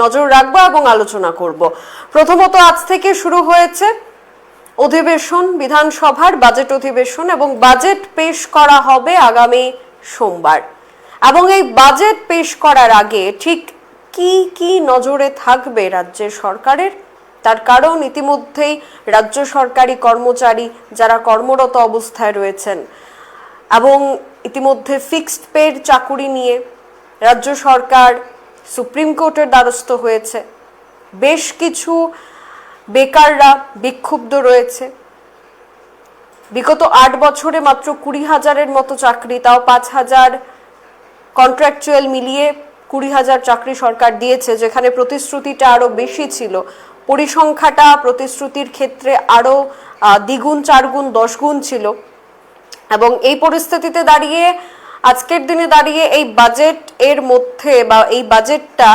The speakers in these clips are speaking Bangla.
নজর রাখবো এবং আলোচনা করব। প্রথমত আজ থেকে শুরু হয়েছে অধিবেশন, বিধানসভার বাজেট অধিবেশন, এবং বাজেট পেশ করা হবে আগামী সোমবার। এবং এই বাজেট পেশ করার আগে ঠিক কি কি নজরে থাকবে রাজ্যের সরকারের, তার কারণ ইতিমধ্যেই রাজ্য সরকারি কর্মচারী যারা কর্মরত অবস্থায় রয়েছেন এবং ইতিমধ্যে ফিক্সড পের চাকুরি নিয়ে রাজ্য সরকার সুপ্রিম কোর্টের দ্বারস্থ হয়েছে। বেশ কিছু বেকাররা বিক্ষুব্ধ রয়েছে। বিগত 8 বছরে মাত্র 20,000-এর মতো চাকরি, তাও 5,000 কন্ট্রাকচুয়াল মিলিয়ে 20,000 চাকরি সরকার দিয়েছে, যেখানে প্রতিশ্রুতিটা আরো বেশি ছিল। পরিসংখ্যাটা প্রতিশ্রুতির ক্ষেত্রে আরো দ্বিগুণ, 4 গুণ, 10 গুণ ছিল। এবং এই পরিস্থিতিতে দাঁড়িয়ে, আজকের দিনে দাঁড়িয়ে এই বাজেট এর মধ্যে বা এই বাজেটটা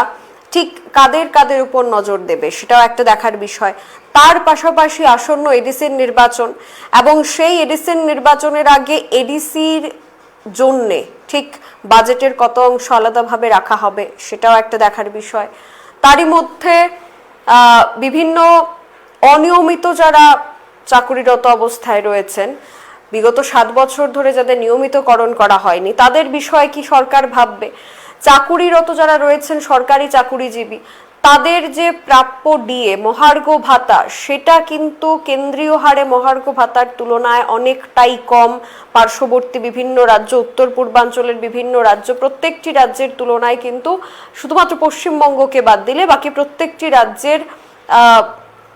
ঠিক কাদের কাদের উপর নজর দেবে সেটাও একটা দেখার বিষয়। তার পাশাপাশি আসন্ন এডিসির নির্বাচন, এবং সেই এডিসির নির্বাচনের আগে এডিসির জন্যে ঠিক বাজেটের কত অংশ আলাদাভাবে রাখা হবে সেটাও একটা দেখার বিষয়। তারই মধ্যে বিভিন্ন অনিয়মিত যারা চাকুরিরত অবস্থায় রয়েছেন, বিগত 7 বছর ধরে যাদের নিয়মিতকরণ করা হয়নি, তাদের বিষয়ে কি সরকার ভাববে? চাকুরিরত যারা রয়েছেন সরকারি চাকুরিজীবী, তাদের যে প্রাপ্য ডিএ মহার্ঘ ভাতা, সেটা কিন্তু কেন্দ্রীয় হারে মহার্ঘ ভাতার তুলনায় অনেকটাই কম। পার্শ্ববর্তী বিভিন্ন রাজ্য, উত্তর পূর্বাঞ্চলের বিভিন্ন রাজ্য, প্রত্যেকটি রাজ্যের তুলনায় কিন্তু শুধুমাত্র পশ্চিমবঙ্গকে বাদ দিলে বাকি প্রত্যেকটি রাজ্যের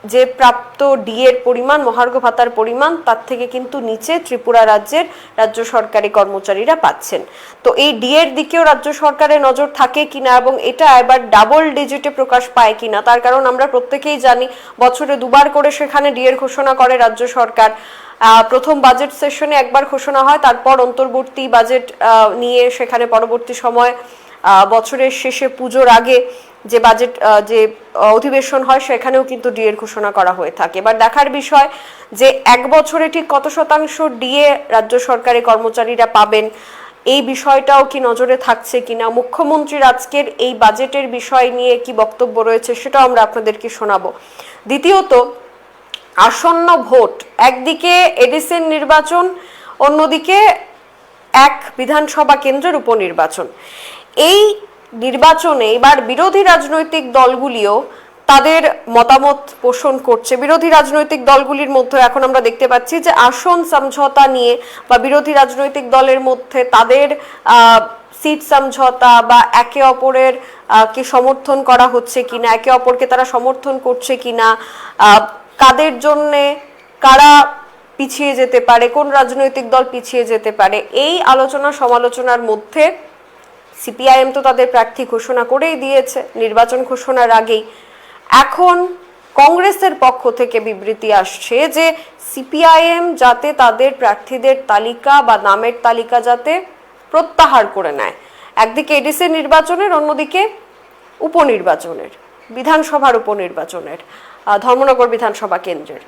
যে প্রাপ্ত ডিএর পরিমাণ, মহার্ঘ ভাতার পরিমাণ, তার থেকে কিন্তু নিচে ত্রিপুরা রাজ্যের রাজ্য সরকারি কর্মচারীরা পাচ্ছেন। তো এই ডিএর দিকেও রাজ্য সরকারের নজর থাকে কিনা এবং এটা এবার ডাবল ডিজিটে প্রকাশ পায় কিনা, তার কারণ আমরা প্রত্যেকেই জানি বছরে 2বার করে সেখানে ডিএর ঘোষণা করে রাজ্য সরকার। প্রথম বাজেট সেশনে একবার ঘোষণা হয়, তারপর অন্তর্বর্তী বাজেট নিয়ে সেখানে পরবর্তী সময় বছরের শেষে পুজোর আগে যে বাজেট যে অধিবেশন হয় সেখানেও কিন্তু ডিএর ঘোষণা করা হয়ে থাকে। এবার দেখার বিষয় যে 1 বছরে ঠিক কত শতাংশ ডিএ রাজ্য সরকারি কর্মচারীরা পাবেন, এই বিষয়টাও কি নজরে থাকছে কিনা। মুখ্যমন্ত্রীর আজকের এই বাজেটের বিষয় নিয়ে কি বক্তব্য রয়েছে সেটাও আমরা আপনাদেরকে শোনাবো। দ্বিতীয়ত, আসন্ন ভোট, একদিকে এডিসির নির্বাচন, অন্যদিকে এক বিধানসভা কেন্দ্রের উপনির্বাচন। এই নির্বাচনে এবার বিরোধী রাজনৈতিক দলগুলিও তাদের মতামত পোষণ করছে। বিরোধী রাজনৈতিক দলগুলির মধ্যে এখন আমরা দেখতে পাচ্ছি যে আসন সমঝোতা নিয়ে বা বিরোধী রাজনৈতিক দলের মধ্যে তাদের সিট সমঝোতা বা একে অপরের কে সমর্থন করা হচ্ছে কিনা, একে অপরকে তারা সমর্থন করছে কিনা, কাদের জন্যে কারা পিছিয়ে যেতে পারে, কোন রাজনৈতিক দল পিছিয়ে যেতে পারে, এই আলোচনা সমালোচনার মধ্যে সিপিআইএম তো তাদের প্রার্থী ঘোষণা করেই দিয়েছে নির্বাচন ঘোষণার আগেই। এখন কংগ্রেসের পক্ষ থেকে বিবৃতি আসছে যে সিপিআইএম যাতে তাদের প্রার্থীদের তালিকা বা নামের তালিকা যাতে প্রত্যাহার করে নেয়, একদিকে এডিসি নির্বাচনের, অন্যদিকে উপনির্বাচনের, বিধানসভার উপনির্বাচনের, ধর্মনগর বিধানসভা কেন্দ্রের।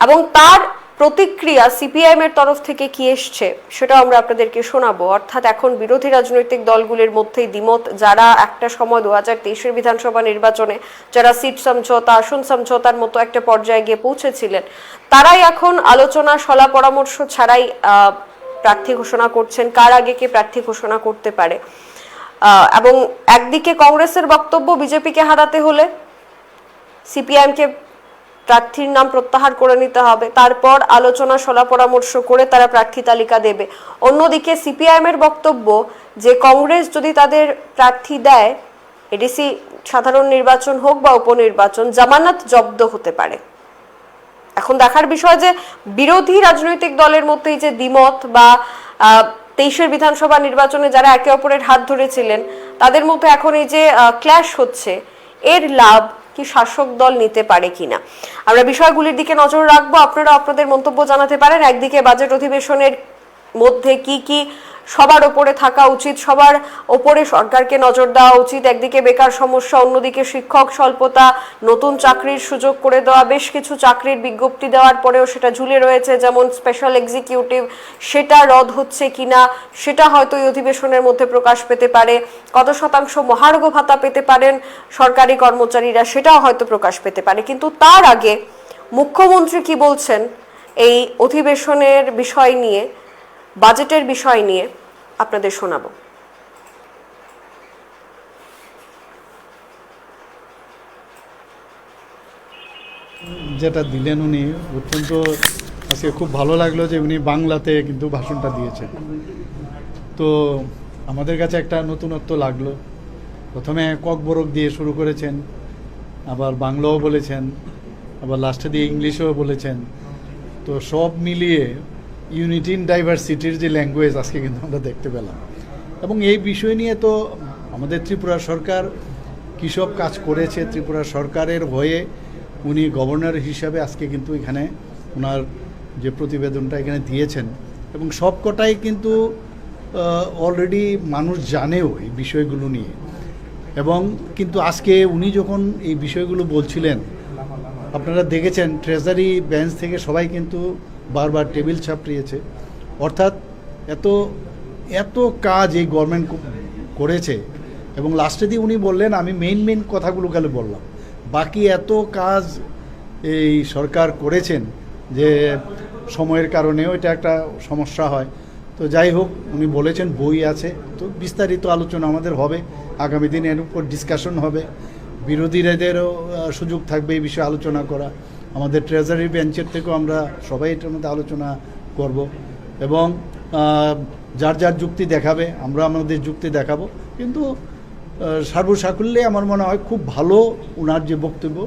এবং তার প্রতিক্রিয়া সিপিআইএম এর তরফ থেকে কি এসছে সেটাও আমরা আপনাদেরকে শোনাবো। অর্থাৎ এখন বিরোধী রাজনৈতিক দলগুলির মধ্যেই দ্বিমত। যারা একটা সময় 2023-এর বিধানসভা নির্বাচনে যারা সিট সমঝোতা, আসন সমঝোতার মতো একটা পর্যায়ে গিয়ে পৌঁছেছিলেন, তারাই এখন আলোচনা সলা পরামর্শ ছাড়াই প্রার্থী ঘোষণা করছেন, কার আগে কে প্রার্থী ঘোষণা করতে পারে। এবং একদিকে কংগ্রেসের বক্তব্য, বিজেপিকে হারাতে হলে সিপিআইএমকে প্রার্থীর নাম প্রত্যাহার করে নিতে হবে, তারপর আলোচনা সলা পরামর্শ করে তারা প্রার্থী তালিকা দেবে। অন্যদিকে সিপিআইএম এর বক্তব্য যে কংগ্রেস যদি তাদের প্রার্থী দেয়, এডিসি সাধারণ নির্বাচন হোক বা উপনির্বাচন, জামানত জব্দ হতে পারে। এখন দেখার বিষয় যে বিরোধী রাজনৈতিক দলের মধ্যে যে দ্বিমত বা 23-এর বিধানসভা নির্বাচনে যারা একে অপরের হাত ধরেছিলেন তাদের মধ্যে এখন এই যে ক্ল্যাশ হচ্ছে, এর লাভ কি শাসক দল নিতে পারে কিনা, আমরা বিষয়গুলির দিকে নজর রাখবো। আপনারা আপনাদের মন্তব্য জানাতে পারেন। একদিকে বাজেট অধিবেশনের মধ্যে কি কি সবার ওপরে থাকা উচিত, সবার ওপরে সরকারকে নজর দেওয়া উচিত। একদিকে বেকার সমস্যা, অন্যদিকে শিক্ষক স্বল্পতা, নতুন চাকরির সুযোগ করে দেওয়া, বেশ কিছু চাকরির বিজ্ঞপ্তি দেওয়ার পরেও সেটা ঝুলে রয়েছে, যেমন স্পেশাল এক্সিকিউটিভ, সেটা রদ হচ্ছে কিনা সেটা হয়তো এই অধিবেশনের মধ্যে প্রকাশ পেতে পারে। কত শতাংশ মহার্ঘ ভাতা পেতে পারেন সরকারি কর্মচারীরা সেটাও হয়তো প্রকাশ পেতে পারে। কিন্তু তার আগে মুখ্যমন্ত্রী কি বলছেন এই অধিবেশনের বিষয় নিয়ে, বাজেটের বিষয় নিয়ে আপনাদের শোনাবো। যেটা দিলেন উনি অত্যন্ত আজকে খুব ভালো লাগলো যে উনি বাংলাতে কিন্তু ভাষণটা দিয়েছেন। তো আমাদের কাছে একটা নতুনত্ব লাগলো। প্রথমে ককবরক দিয়ে শুরু করেছেন, আবার বাংলাও বলেছেন, আবার লাস্টে দিয়ে ইংলিশও বলেছেন। তো সব মিলিয়ে ইউনিটি ইন ডাইভার্সিটির যে ল্যাঙ্গুয়েজ আজকে কিন্তু আমরা দেখতে পেলাম। এবং এই বিষয় নিয়ে তো আমাদের ত্রিপুরা সরকার কী সব কাজ করেছে, ত্রিপুরা সরকারের ভয়ে উনি গভর্নর হিসাবে আজকে কিন্তু এখানে ওনার যে প্রতিবেদনটা এখানে দিয়েছেন, এবং সবকটাই কিন্তু অলরেডি মানুষ জানেও এই বিষয়গুলো নিয়ে। এবং কিন্তু আজকে উনি যখন এই বিষয়গুলো বলছিলেন, আপনারা দেখেছেন ট্রেজারি বেঞ্চ থেকে সবাই কিন্তু বারবার টেবিল চাপড়িয়েছে। অর্থাৎ এত এত কাজ এই গভর্নমেন্ট করেছে, এবং লাস্টে দিয়ে উনি বললেন আমি মেইন কথাগুলো খালি বললাম, বাকি এত কাজ এই সরকার করেছেন যে সময়ের কারণেও এটা একটা সমস্যা হয়। তো যাই হোক, উনি বলেছেন বই আছে, তো বিস্তারিত আলোচনা আমাদের হবে আগামী দিন, এর উপর ডিসকাশন হবে, বিরোধীদেরও সুযোগ থাকবে এই বিষয়ে আলোচনা করা। আমাদের ট্রেজারি বেঞ্চের থেকেও আমরা সবাই এটার মধ্যে আলোচনা করব, এবং যার যার যুক্তি দেখাবে, আমরা আমাদের যুক্তি দেখাবো। কিন্তু সর্বসাকুল্যে আমার মনে হয় খুব ভালো ওনার যে বক্তব্য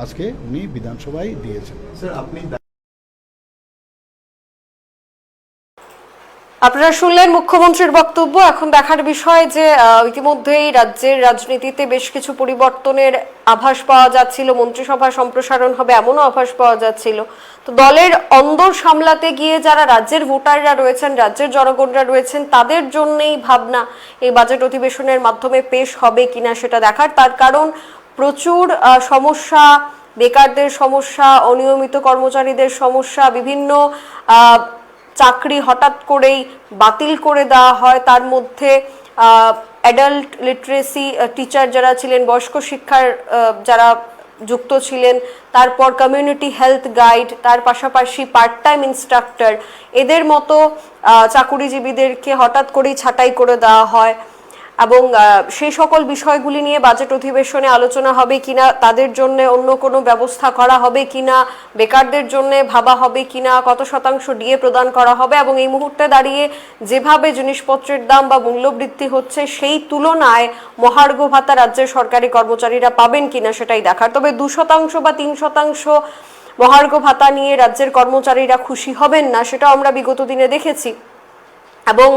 আজকে উনি বিধানসভায় দিয়েছেন। স্যার, আপনারা শুনলেন মুখ্যমন্ত্রীর বক্তব্য। এখন দেখার বিষয় যে ইতিমধ্যেই রাজ্যের রাজনীতিতে বেশ কিছু পরিবর্তনের আভাস পাওয়া যাচ্ছিল, মন্ত্রিসভা সম্প্রসারণ হবে এমনও আভাস পাওয়া যাচ্ছিল। তো দলের অন্দর সামলাতে গিয়ে যারা রাজ্যের ভোটাররা রয়েছেন, রাজ্যের জনগণরা রয়েছেন, তাদের জন্যই ভাবনা এই বাজেট অধিবেশনের মাধ্যমে পেশ হবে কিনা সেটা দেখার। তার কারণ প্রচুর সমস্যা, বেকারদের সমস্যা, অনিয়মিত কর্মচারীদের সমস্যা, বিভিন্ন চাকরি হঠাৎ করেই বাতিল করে দেওয়া হয়, তার মধ্যে অ্যাডাল্ট লিটারেসি টিচার যারা ছিলেন, বয়স্ক শিক্ষার যারা যুক্ত ছিলেন, তারপর কমিউনিটি হেলথ গাইড, তার পাশাপাশি পার্ট টাইম ইনস্ট্রাক্টর, এদের মতো চাকুরিজীবীদেরকে হঠাৎ করেই ছাঁটাই করে দেওয়া হয়। এবং সেই সকল বিষয়গুলি নিয়ে বাজেট অধিবেশনে আলোচনা হবে কিনা, তাদের জন্য অন্য কোনো ব্যবস্থা করা হবে কিনা, বেকারদের জন্য ভাবা হবে কিনা, কত শতাংশ ডিএ প্রদান করা হবে, এবং এই মুহূর্তে দাঁড়িয়ে যেভাবে জিনিসপত্রের দাম বা মূল্যবৃদ্ধি হচ্ছে সেই তুলনায় মহার্ঘ ভাতা রাজ্যের সরকারি কর্মচারীরা পাবেন কিনা সেটাই দেখার। তবে 2% বা 3% মহার্ঘ ভাতা নিয়ে রাজ্যের কর্মচারীরা খুশি হবেন না, সেটাও আমরা বিগত দিনে দেখেছি। এবং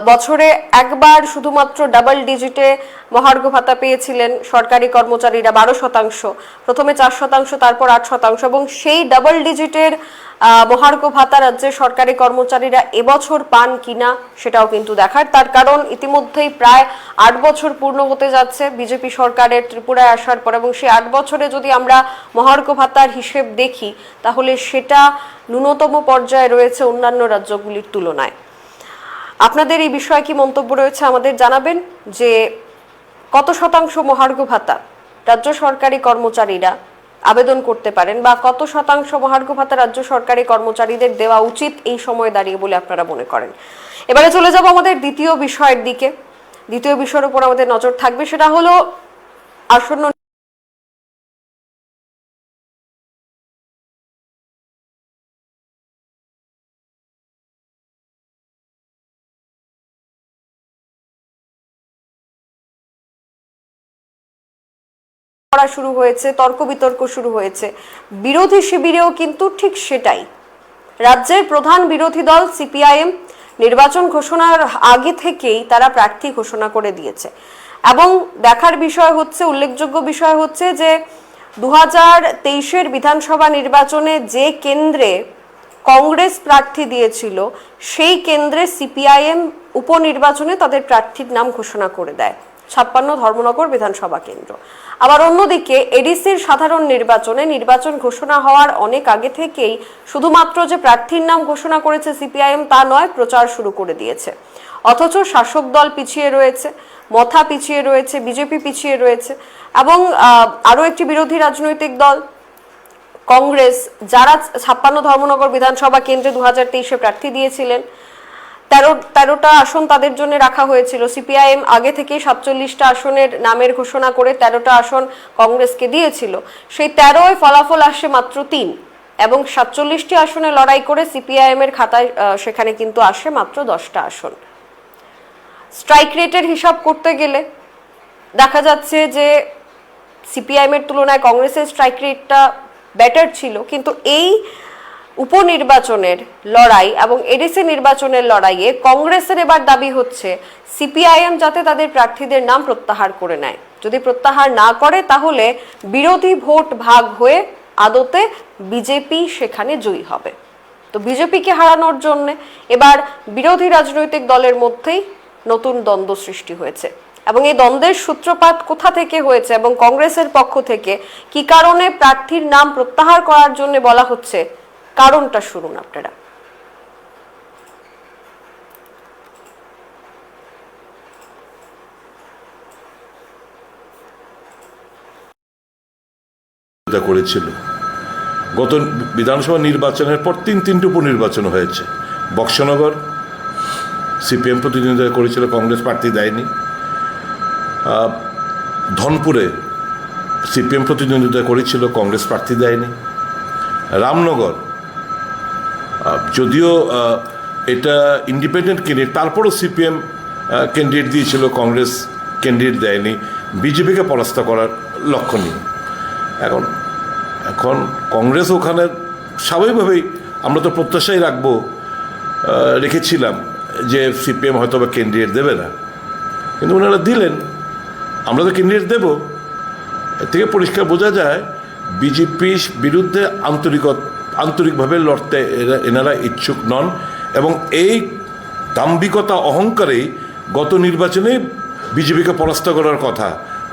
বছরে একবার শুধুমাত্র ডাবল ডিজিটে মহার্ঘ ভাতা পেয়েছিলেন সরকারি কর্মচারীরা 12%, প্রথমে 4%, তারপর 8%, এবং সেই ডাবল ডিজিটের মহার্ঘ ভাতা রাজ্যের সরকারি কর্মচারীরা এবছর পান কিনা সেটাও কিন্তু দেখার। তার কারণ ইতিমধ্যেই প্রায় 8 বছর পূর্ণ হতে যাচ্ছে বিজেপি সরকারের ত্রিপুরায় আসার পর, এবং সেই 8 বছরে যদি আমরা মহার্ঘ ভাতার হিসেব দেখি তাহলে সেটা ন্যূনতম পর্যায়ে রয়েছে অন্যান্য রাজ্যগুলির তুলনায়। আপনাদের এই বিষয়ে কি মন্তব্য রয়েছে আমাদের জানাবেন, যে কত শতাংশ মহার্ঘ ভাতা রাজ্য সরকারি কর্মচারীরা আবেদন করতে পারেন, বা কত শতাংশ মহার্ঘ ভাতা রাজ্য সরকারি কর্মচারীদের দেওয়া উচিত এই সময় দাঁড়িয়ে বলে আপনারা মনে করেন। এবারে চলে যাব আমাদের দ্বিতীয় বিষয়ের দিকে। দ্বিতীয় বিষয়ের উপর আমাদের নজর থাকবে, সেটা হলো আসন্ন শুরু হয়েছে, তর্ক বিতর্ক শুরু হয়েছে। বিরোধী শিবিরেও কিন্তু ঠিক সেটাই। রাজ্যের প্রধান বিরোধী দল সিপিআইএম নির্বাচন ঘোষণার আগে থেকেই তারা প্রার্থী ঘোষণা করে দিয়েছে, এবং দেখার বিষয় হচ্ছে, উল্লেখযোগ্য বিষয় হচ্ছে যে 2023-এর বিধানসভা নির্বাচনে যে কেন্দ্রে কংগ্রেস প্রার্থী দিয়েছিল সেই কেন্দ্রে সিপিআইএম উপনির্বাচনে তাদের প্রার্থীর নাম ঘোষণা করে দেয় 56 ধর্মনগর বিধানসভা কেন্দ্র। আবার অন্যদিকে এডিসির সাধারণ নির্বাচন ঘোষণা হওয়ার অনেক আগে থেকেই শুধুমাত্র যে প্রার্থীর নাম ঘোষণা করেছে সিপিআইএম তা নয়, প্রচার শুরু করে দিয়েছে। অথচ শাসক দল পিছিয়ে রয়েছে, মথা পিছিয়ে রয়েছে, বিজেপি পিছিয়ে রয়েছে এবং আরও একটি বিরোধী রাজনৈতিক দল কংগ্রেস, যারা 56 ধর্মনগর বিধানসভা কেন্দ্রে 2023-এ প্রার্থী দিয়েছিলেন, 13টা আসন তাদের জন্য রাখা হয়েছিল। সিপিআইএম আগে থেকে 47টা আসনের নামের ঘোষণা করে 13টা আসন কংগ্রেসকে দিয়েছিল। সেই 13য় ফলাফল আসে মাত্র 3 এবং 47টি আসনে লড়াই করে সিপিআইএম এর খাতায় সেখানে কিন্তু আসে মাত্র 10টা আসন। স্ট্রাইক রেটের হিসাব করতে গেলে দেখা যাচ্ছে যে সিপিআইএম এর তুলনায় কংগ্রেসের স্ট্রাইক রেটটা বেটার ছিল, কিন্তু এই উপনির্বাচনের লড়াই এবং এডিসি নির্বাচনের লড়াইয়ে কংগ্রেসের এবার দাবি হচ্ছে সিপিআইএম যাতে তাদের প্রার্থীদের নাম প্রত্যাহার করে নেয়। যদি প্রত্যাহার না করে তাহলে বিরোধী ভোট ভাগ হয়ে আদতে বিজেপি সেখানে জয়ী হবে। তো বিজেপিকে হারানোর জন্য এবার বিরোধী রাজনৈতিক দলের মধ্যেই নতুন দ্বন্দ্ব সৃষ্টি হয়েছে এবং এই দ্বন্দ্বের সূত্রপাত কোথা থেকে হয়েছে এবং কংগ্রেসের পক্ষ থেকে কি কারণে প্রার্থীর নাম প্রত্যাহার করার জন্য বলা হচ্ছে, কারণটা শুনুন আপনারা। করেছিল গত বিধানসভা নির্বাচনের পর তিনটে উপনির্বাচন হয়েছে। বক্সনগর সিপিএম প্রতিদ্বন্দ্বিতা করেছিল, কংগ্রেস প্রার্থী দেয়নি। ধনপুরে সিপিএম প্রতিদ্বন্দ্বিতা করেছিল, কংগ্রেস প্রার্থী দেয়নি। রামনগর যদিও এটা ইন্ডিপেন্ডেন্ট ক্যান্ডিডেট, তারপরও সিপিএম ক্যান্ডিডেট দিয়েছিল, কংগ্রেস ক্যান্ডিডেট দেয়নি, বিজেপিকে পরাস্ত করার লক্ষ্য নিয়ে। এখন কংগ্রেস ওখানে স্বাভাবিকভাবেই আমরা তো প্রত্যাশাই রেখেছিলাম যে সিপিএম হয়তো বা ক্যান্ডিডেট দেবে না, কিন্তু ওনারা দিলেন। আমরা তো ক্যান্ডিডেট দেব। এর থেকে পরিষ্কার বোঝা যায় বিজেপির বিরুদ্ধে আন্তরিকভাবে লড়তে এনারা ইচ্ছুক নন এবং এই দাম্ভিকতা অহংকারেই গত নির্বাচনে বিজেপিকে পরাস্ত করার কথা,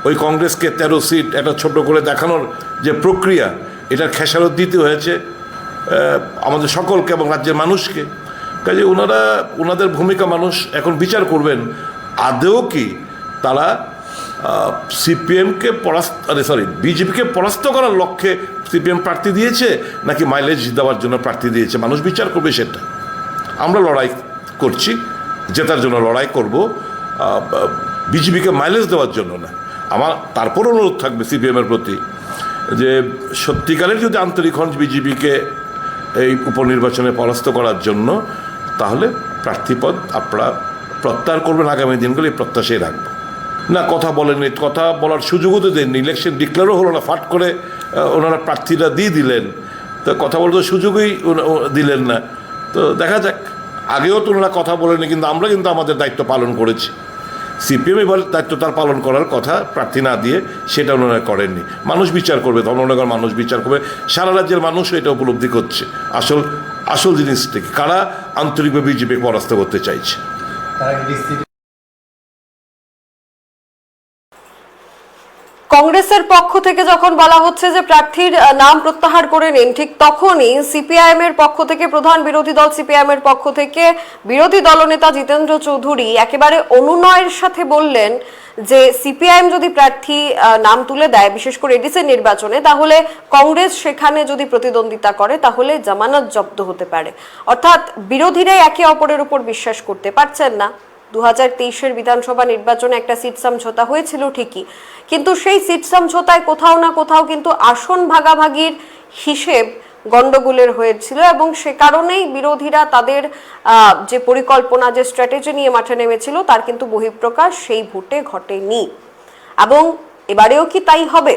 ওই কংগ্রেসকে 13 সিট একটা ছোট করে দেখানোর যে প্রক্রিয়া, এটার খেসারত দিতে হয়েছে আমাদের সকলকে এবং রাজ্যের মানুষকে। কাজে ওনাদের ভূমিকা মানুষ এখন বিচার করবেন, আদৌ কি তারা বিজেপিকে পরাস্ত করার লক্ষ্যে সিপিএম প্রার্থী দিয়েছে নাকি মাইলেজ দেওয়ার জন্য প্রার্থী দিয়েছে, মানুষ বিচার করবে সেটা। আমরা লড়াই করছি, জেতার জন্য লড়াই করব, বিজেপিকে মাইলেজ দেওয়ার জন্য না। আমার তারপর অনুরোধ থাকবে সিপিএমের প্রতি যে সত্যিকারের যদি আন্তরিক হন বিজেপিকে এই উপনির্বাচনে পরাস্ত করার জন্য, তাহলে প্রার্থীপদ আপনারা প্রত্যাহার করবেন। আগামী দিনগুলো এই প্রত্যাশাই রাখবো। না, কথা বলেননি, কথা বলার সুযোগও তো দেননি, ইলেকশন ডিক্লেয়ারও হলো না, ফাট করে ওনারা প্রার্থীরা দিয়ে দিলেন, তো কথা বলতে সুযোগই দিলেন না। তো দেখা যাক, আগেও তো ওনারা কথা বলেনি, কিন্তু আমরা কিন্তু আমাদের দায়িত্ব পালন করেছি। সিপিএম এবার দায়িত্ব তার পালন করার কথা, প্রার্থী না দিয়ে সেটা ওনারা করেননি। মানুষ বিচার করবে, ধর্মনগর মানুষ বিচার করবে, সারা রাজ্যের মানুষও এটা উপলব্ধি করছে আসল জিনিসটা কি, কারা আন্তরিকভাবে বিজেপি পরাস্ত করতে চাইছে। কংগ্রেসের পক্ষ থেকে যখন বলা হচ্ছে যে প্রার্থীর নাম প্রত্যাহার করে নিন, ঠিক তখনই সিপিআইএম এর পক্ষ থেকে, প্রধান বিরোধী দল সিপিআইএম এর পক্ষ থেকে বিরোধী দলনেতা জিতেন্দ্র চৌধুরী একেবারে অনুনয়ের সাথে বললেন যে সিপিআইএম যদি প্রার্থী নাম তুলে দেয়, বিশেষ করে এডিসি নির্বাচনে, তাহলে কংগ্রেস সেখানে যদি প্রতিদ্বন্দ্বিতা করে তাহলে জামানত জব্দ হতে পারে। অর্থাৎ বিরোধীরাই একে অপরের উপর বিশ্বাস করতে পারছেন না। 2023-এর বিধানসভা নির্বাচনে একটা সিট সমঝোতা হয়েছিল ঠিকই, কিন্তু সেই সিট সমঝোতায় কোথাও না কোথাও কিন্তু আসন ভাগাভাগির হিসেব গন্ডগোলের হয়েছিল এবং সে কারণেই বিরোধীরা তাদের যে পরিকল্পনা, যে স্ট্র্যাটেজি নিয়ে মাঠে নেমেছিল, তার কিন্তু বহিঃপ্রকাশ সেই ভোটে ঘটেনি। এবং এবারেও কি তাই হবে?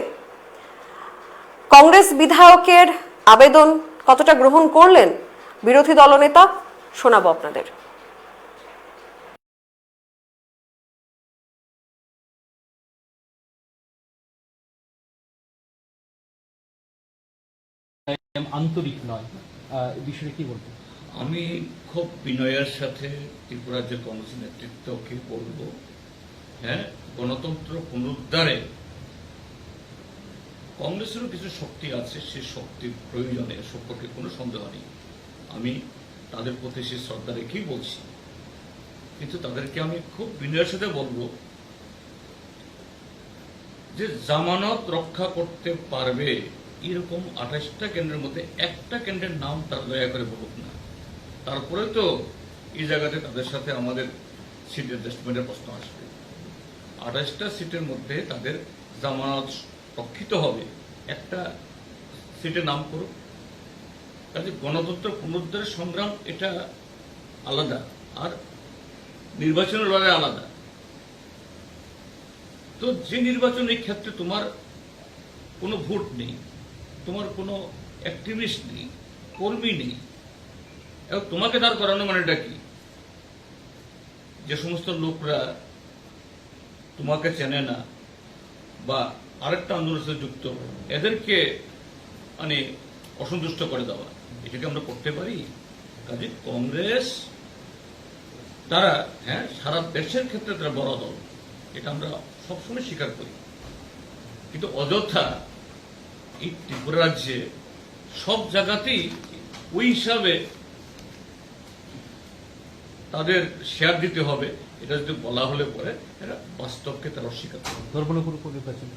কংগ্রেস বিধায়কের আবেদন কতটা গ্রহণ করলেন বিরোধী দলনেতা, শোনাবো আপনাদের। আন্তরিক নয়, এই বিষয়ে কি বলবেন? আমি খুব বিনয়ের সাথে ত্রিপুরা রাজ্যের কংগ্রেস নেতৃত্বকে বলবো, হ্যাঁ, গণতন্ত্র পুনরুদ্ধারে কংগ্রেসেরও কিছু শক্তি আছে, সেই শক্তির প্রয়োজনে সম্পর্কে কোনো সন্দেহ নেই। আমি তাদের প্রতি সে শ্রদ্ধা রেখেই বলছি, কিন্তু তাদেরকে আমি খুব বিনয়ের সাথে বলবো যে জামানত রক্ষা করতে পারবে এরকম 28টা কেন্দ্রের মধ্যে একটা কেন্দ্রের নাম তারা দয়া করে বলুক না। তারপরে তো এই জায়গাতে তাদের সাথে আমাদের সিট অ্যাডজাস্টমেন্টের প্রশ্ন আসবে। 28টা সিটের মধ্যে তাদের জামানত রক্ষিত হবে, একটা সিটের নাম করুক। কাজে গণতন্ত্র পুনরুদ্ধারের সংগ্রাম এটা আলাদা, আর নির্বাচনের লড়াই আলাদা। তো যে নির্বাচন, এই ক্ষেত্রে তোমার কোনো ভোট নেই, তোমার কোনো অ্যাক্টিভিস্ট নেই, কর্মী নেই, এবং তোমাকে দাঁড় করানো মানেটা কি? যে সমস্ত লোকরা তোমাকে চেনে না বা আরেকটা আন্দোলনের সাথে যুক্ত, এদেরকে মানে অসন্তুষ্ট করে দেওয়া, এটাকে আমরা করতে পারি? কাজে কংগ্রেস তারা, হ্যাঁ, সারা দেশের ক্ষেত্রে তারা বড় দল, এটা আমরা সবসময় স্বীকার করি, কিন্তু অযথা এই ত্রিপুরা রাজ্যে সব জায়গাতেই ওই হিসাবে তাদের শেয়ার দিতে হবে, এটা যদি বলা হলে পরে এরা বাস্তবকে তারা অস্বীকার করে। ধর্মনগর উপনির্বাচন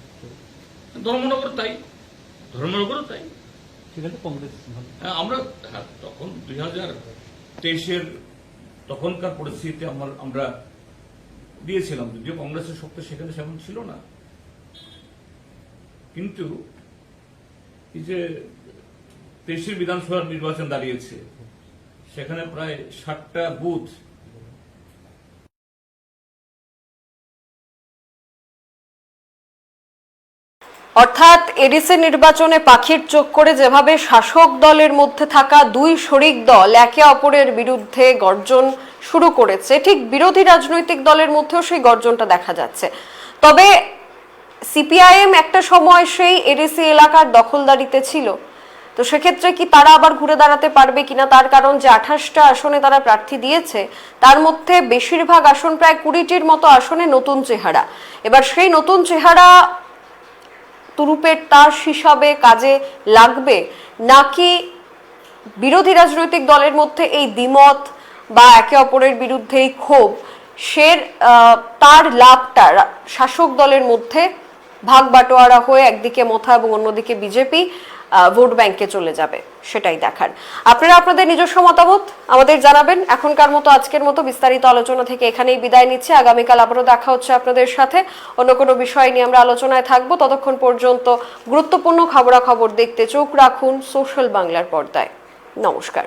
ধর্মনগর তাই, ধর্মনগরও তাই। সেখানে কংগ্রেস ভালো। হ্যাঁ, আমরা তখন 2023-এর তখনকার পরিস্থিতিতে আমরা দিয়েছিলাম, যদিও কংগ্রেসের শক্তি সেখানে সেমন ছিল না, কিন্তু এই যে 23-এর বিধানসভার নির্বাচন দাঁড়িয়েছে, সেখানে প্রায় 60টা বুথ অর্থাৎ এডিসি নির্বাচনে পাখির চোখ করে যেভাবে শাসক দলের মধ্যে থাকা দুই শরিক দল একে অপরের বিরুদ্ধে গর্জন শুরু করেছে, ঠিক বিরোধী রাজনৈতিক দলের মধ্যেও সেই গর্জনটা দেখা যাচ্ছে। তবে সিপিআইএম একটা সময় সেই এডিসি এলাকার দখলদারিতে ছিল, তো সেক্ষেত্রে কি তারা আবার ঘুরে দাঁড়াতে পারবে কিনা? তার কারণ যে 28টা আসনে তারা প্রার্থী দিয়েছে, তার মধ্যে বেশিরভাগ আসন, প্রায় 20টির মতো আসনে নতুন চেহারা। এবার সেই নতুন চেহারা তুরুপের তাস হিসাবে কাজে লাগবে, নাকি বিরোধী রাজনৈতিক দলের মধ্যে এই দ্বিমত বা একে অপরের বিরুদ্ধে এই ক্ষোভ, তার লাভটা শাসক দলের মধ্যে ভাগ বাটোয়ারা হয়ে একদিকে মথা এবং অন্যদিকে বিজেপি ভোট ব্যাংকে চলে যাবে, সেটাই দেখার। আপনারা আপনাদের নিজস্ব মতামত আমাদের জানাবেন। এখনকার মতো, আজকের মতো বিস্তারিত আলোচনা থেকে এখানেই বিদায় নিচ্ছে। আগামীকাল আবারও দেখা হচ্ছে আপনাদের সাথে, অন্য কোনো বিষয় নিয়ে আমরা আলোচনায় থাকবো। ততক্ষণ পর্যন্ত গুরুত্বপূর্ণ খবরাখবর দেখতে চোখ রাখুন সোশ্যাল বাংলার পর্দায়। নমস্কার।